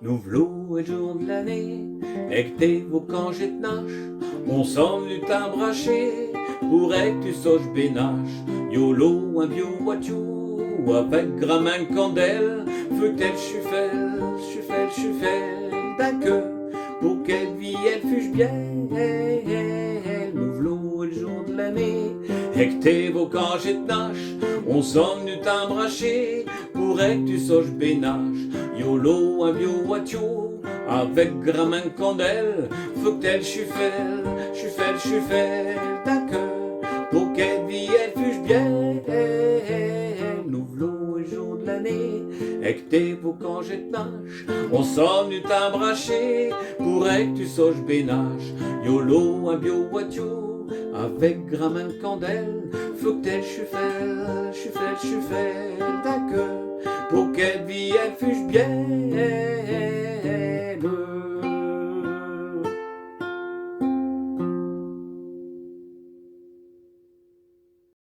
Nous v'là et jour de l'année, et que t'es vos congés de nache, on s'en venu t'embracher, pour que tu soches bénache. Yolo, un vieux voiture, avec gramin candelle, feu que tel chuffel, ta queue, pour qu'elle vie elle fuge bien. Nous v'là le jour de l'année, et que t'es vos congés de nache, on s'en venu t'embracher, pour que tu soches bénache. Yolo, un vieux voiture, avec gramin candelle, faut que tel chuffel, ta queue, pour qu'elle vie elle fuge bien. Nous v'là le jour de l'année, et que t'es vos congés de nache, on s'en venu t'embracher, pour que tu soches bénache. Yolo, un vieux voiture, avec gramin candelle, faut que tel chuffel, ta queue, pour qu'elle vie elle fuge bien.